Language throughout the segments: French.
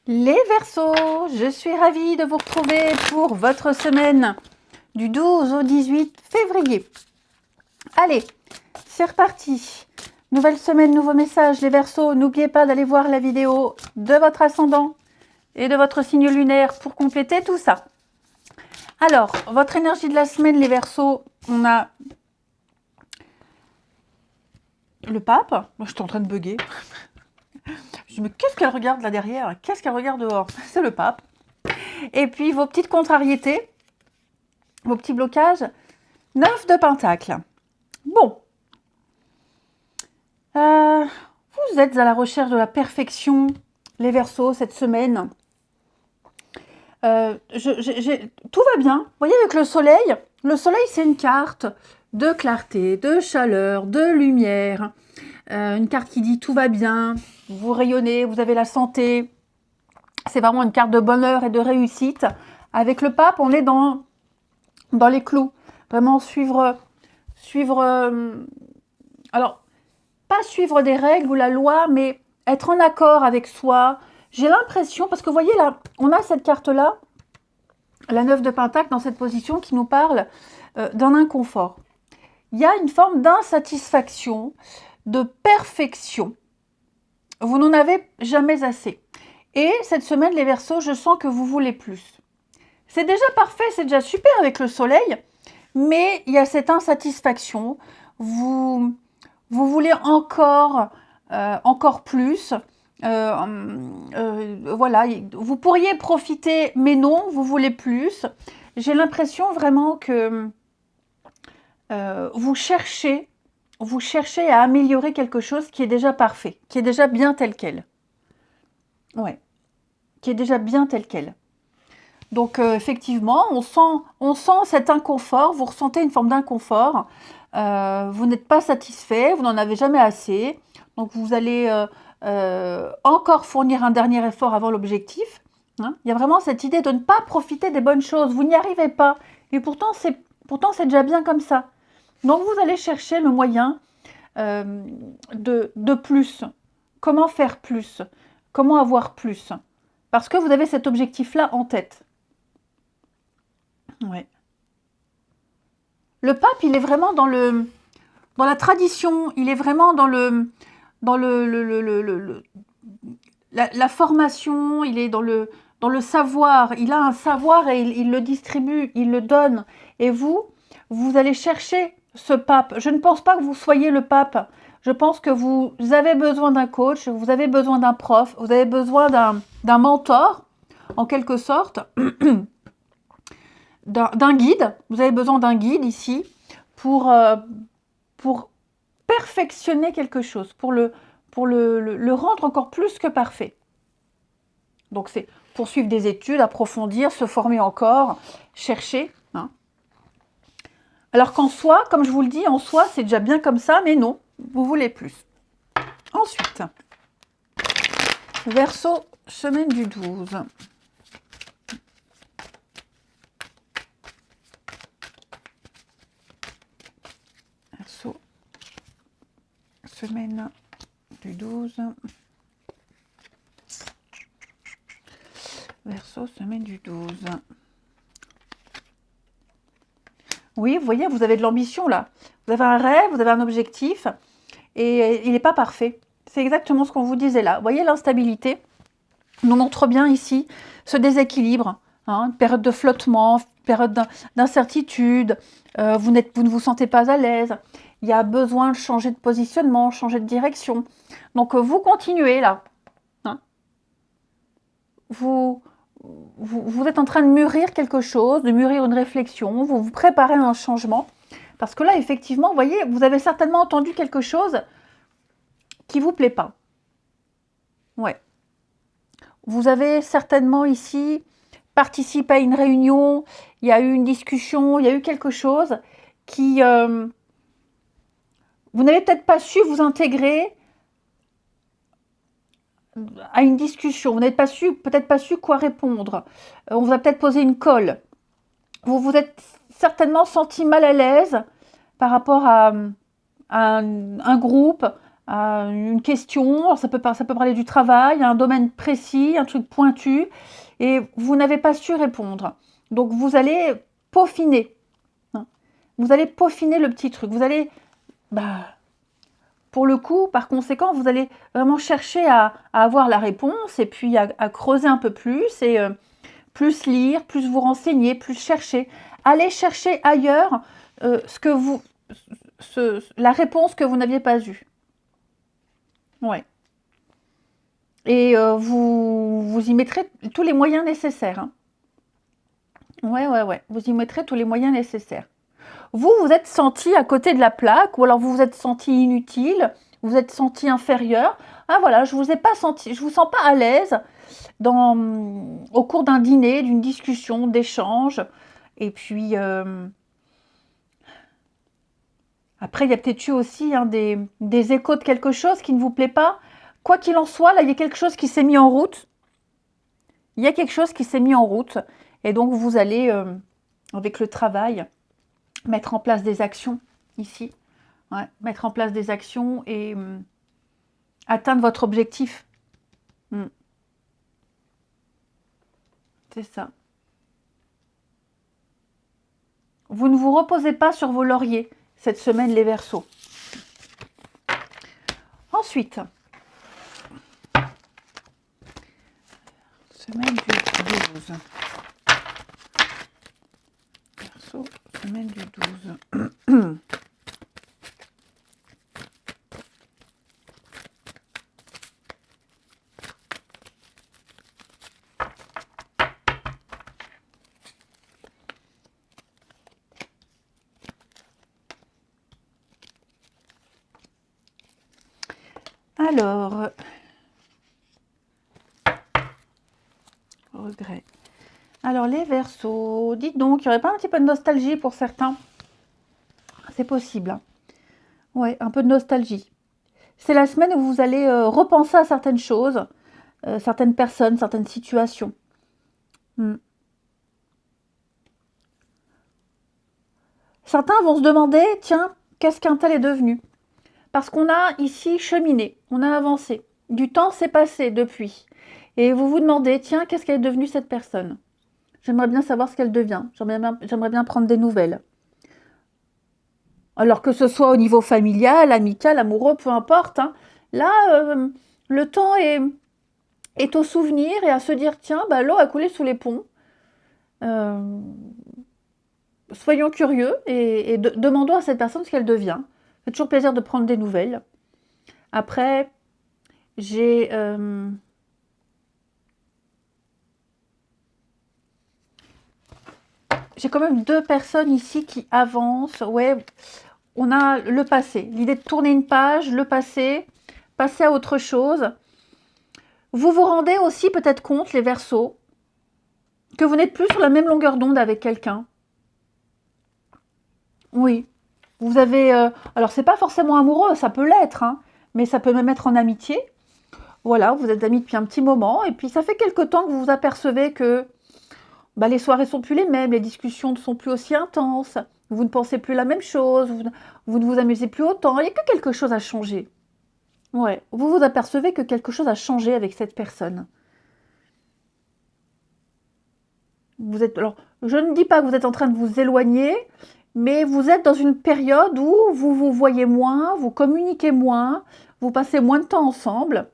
Les Verseaux, je suis ravie de vous retrouver pour votre semaine du 12 au 18 février. Allez, c'est reparti. Nouvelle semaine, nouveau message. Les Verseaux, n'oubliez pas d'aller voir la vidéo de votre ascendant et de votre signe lunaire pour compléter tout ça. Alors, votre énergie de la semaine, les Verseaux, on a le pape. Moi, je suis en train de bugger. Je me dis, mais qu'est-ce qu'elle regarde là derrière? Qu'est-ce qu'elle regarde dehors? C'est le pape. Et puis, vos petites contrariétés, vos petits blocages. 9 de Pentacle. Bon. Vous êtes à la recherche de la perfection, les Verseaux, cette semaine. Tout va bien. Vous voyez, avec le soleil, c'est une carte de clarté, de chaleur, de lumière. Une carte qui dit tout va bien, vous rayonnez, vous avez la santé. C'est vraiment une carte de bonheur et de réussite. Avec le pape, on est dans les clous. Vraiment suivre alors, pas suivre des règles ou la loi, mais être en accord avec soi. J'ai l'impression, parce que vous voyez là, on a cette carte-là, la 9 de Pentacle, dans cette position qui nous parle d'un inconfort. Il y a une forme d'insatisfaction, de perfection. Vous n'en avez jamais assez. Et cette semaine, les Verseaux, je sens que vous voulez plus. C'est déjà parfait, c'est déjà super avec le soleil, mais il y a cette insatisfaction. Vous voulez encore plus. Voilà, vous pourriez profiter, mais non, vous voulez plus. J'ai l'impression vraiment que vous cherchez à améliorer quelque chose qui est déjà parfait, qui est déjà bien tel quel. Ouais, qui est déjà bien tel quel. Donc effectivement, on sent cet inconfort, vous ressentez une forme d'inconfort, vous n'êtes pas satisfait, vous n'en avez jamais assez, donc vous allez encore fournir un dernier effort avant l'objectif. Hein. Il y a vraiment cette idée de ne pas profiter des bonnes choses, vous n'y arrivez pas, et pourtant c'est déjà bien comme ça. Donc vous allez chercher le moyen de plus. Comment faire plus? Comment avoir plus? Parce que vous avez cet objectif-là en tête. Ouais. Le pape, il est vraiment dans la tradition, il est vraiment dans la formation, il est dans le savoir. Il a un savoir et il le distribue, il le donne. Et vous allez chercher ce pape. Je ne pense pas que vous soyez le pape. Je pense que vous avez besoin d'un coach, vous avez besoin d'un prof, vous avez besoin d'un mentor, en quelque sorte. D'un guide, vous avez besoin d'un guide ici pour perfectionner quelque chose, pour le rendre encore plus que parfait. Donc c'est poursuivre des études, approfondir, se former encore, chercher. Hein. Alors qu'en soi, comme je vous le dis, en soi c'est déjà bien comme ça, mais non, vous voulez plus. Ensuite, Verseau, semaine du 12. Verseau, semaine du 12. Verseau, semaine du 12. Oui, vous voyez, vous avez de l'ambition là. Vous avez un rêve, vous avez un objectif, et il n'est pas parfait. C'est exactement ce qu'on vous disait là. Vous voyez, l'instabilité nous montre bien ici ce déséquilibre, hein, période de flottement, période d'incertitude, vous ne vous sentez pas à l'aise, il y a besoin de changer de positionnement, changer de direction. Donc vous continuez là. Hein. Vous êtes en train de mûrir quelque chose, de mûrir une réflexion, vous vous préparez à un changement. Parce que là, effectivement, vous voyez, vous avez certainement entendu quelque chose qui ne vous plaît pas. Ouais. Vous avez certainement ici participé à une réunion, il y a eu une discussion, il y a eu quelque chose qui... vous n'avez peut-être pas su vous intégrer à une discussion, vous n'avez peut-être pas su quoi répondre. On vous a peut-être posé une colle. Vous vous êtes certainement senti mal à l'aise par rapport à un groupe, à une question. Alors, ça peut parler du travail, un domaine précis, un truc pointu, et vous n'avez pas su répondre. Donc, vous allez peaufiner. Hein. Vous allez peaufiner le petit truc. Vous allez, bah, pour le coup, par conséquent, vous allez vraiment chercher à avoir la réponse et puis à creuser un peu plus et plus lire, plus vous renseigner, plus chercher. Allez chercher ailleurs la réponse que vous n'aviez pas eue. Ouais. Et vous y mettrez tous les moyens nécessaires. Hein. Ouais, ouais, ouais. Vous y mettrez tous les moyens nécessaires. Vous vous êtes senti à côté de la plaque, ou alors vous vous êtes senti inutile, vous vous êtes senti inférieur. Ah voilà, je vous ai pas senti, je vous sens pas à l'aise au cours d'un dîner, d'une discussion, d'échange. Et puis après, il y a peut-être eu aussi hein, des échos de quelque chose qui ne vous plaît pas. Quoi qu'il en soit, là, il y a quelque chose qui s'est mis en route. Il y a quelque chose qui s'est mis en route. Et donc, vous allez, avec le travail, mettre en place des actions ici. Ouais, mettre en place des actions et atteindre votre objectif. C'est ça. Vous ne vous reposez pas sur vos lauriers cette semaine, les Verseaux. Ensuite, semaine du 12. Verseau, semaine du 12. Alors, regret. Alors, les Verseaux, dites donc, il n'y aurait pas un petit peu de nostalgie pour certains? C'est possible. Hein. Ouais, un peu de nostalgie. C'est la semaine où vous allez repenser à certaines choses, certaines personnes, certaines situations. Certains vont se demander, tiens, qu'est-ce qu'un tel est devenu? Parce qu'on a ici cheminé, on a avancé. Du temps s'est passé depuis. Et vous vous demandez, tiens, qu'est-ce qu'elle est devenue cette personne? J'aimerais bien savoir ce qu'elle devient. J'aimerais bien prendre des nouvelles. Alors que ce soit au niveau familial, amical, amoureux, peu importe. Hein. Là, le temps est au souvenir et à se dire, tiens, bah, l'eau a coulé sous les ponts. Soyons curieux et demandons à cette personne ce qu'elle devient. C'est toujours plaisir de prendre des nouvelles. Après, j'ai quand même deux personnes ici qui avancent. Ouais, on a le passé. L'idée de tourner une page, le passé, passer à autre chose. Vous vous rendez aussi peut-être compte, les Verseaux, que vous n'êtes plus sur la même longueur d'onde avec quelqu'un. Oui. Vous avez... alors, c'est pas forcément amoureux, ça peut l'être, hein, mais ça peut même être en amitié. Voilà, vous êtes amis depuis un petit moment, et puis ça fait quelque temps que vous vous apercevez que bah, les soirées sont plus les mêmes, les discussions ne sont plus aussi intenses, vous ne pensez plus la même chose, vous ne vous amusez plus autant, il n'y a que quelque chose à changer. Ouais, vous vous apercevez que quelque chose a changé avec cette personne. Vous êtes, alors, je ne dis pas que vous êtes en train de vous éloigner, mais vous êtes dans une période où vous vous voyez moins, vous communiquez moins, vous passez moins de temps ensemble.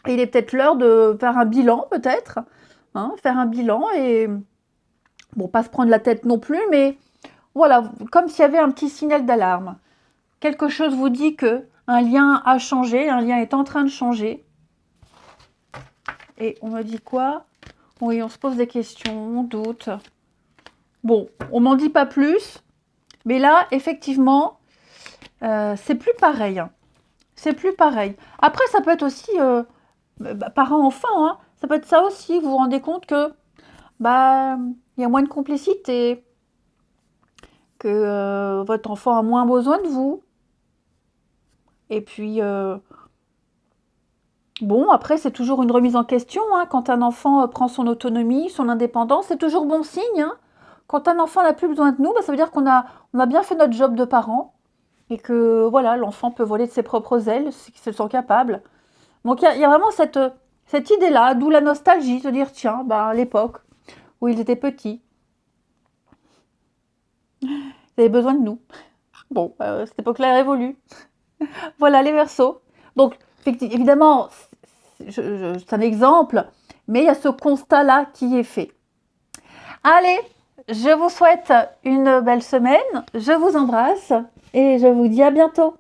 Et il est peut-être l'heure de faire un bilan, peut-être. Hein, faire un bilan et, bon, pas se prendre la tête non plus, mais voilà, comme s'il y avait un petit signal d'alarme. Quelque chose vous dit que un lien a changé, un lien est en train de changer. Et on me dit quoi? Oui, on se pose des questions, on doute. Bon, on m'en dit pas plus, mais là, effectivement, c'est plus pareil. Hein. C'est plus pareil. Après, ça peut être aussi parents-enfants. Hein. Ça peut être ça aussi. Vous vous rendez compte que bah, il y a moins de complicité, que votre enfant a moins besoin de vous. Et puis, bon, après, c'est toujours une remise en question. Hein. Quand un enfant prend son autonomie, son indépendance, c'est toujours bon signe. Hein. Quand un enfant n'a plus besoin de nous, bah, ça veut dire qu'on a bien fait notre job de parents. et que voilà, l'enfant peut voler de ses propres ailes, s'ils se sont capables. Donc il y a vraiment cette idée-là, d'où la nostalgie, se dire tiens, à l'époque où ils étaient petits, ils avaient besoin de nous. Bon, cette époque-là est révolue. Voilà les Verseaux. Donc évidemment, c'est un exemple, mais il y a ce constat-là qui est fait. Allez, je vous souhaite une belle semaine, je vous embrasse et je vous dis à bientôt.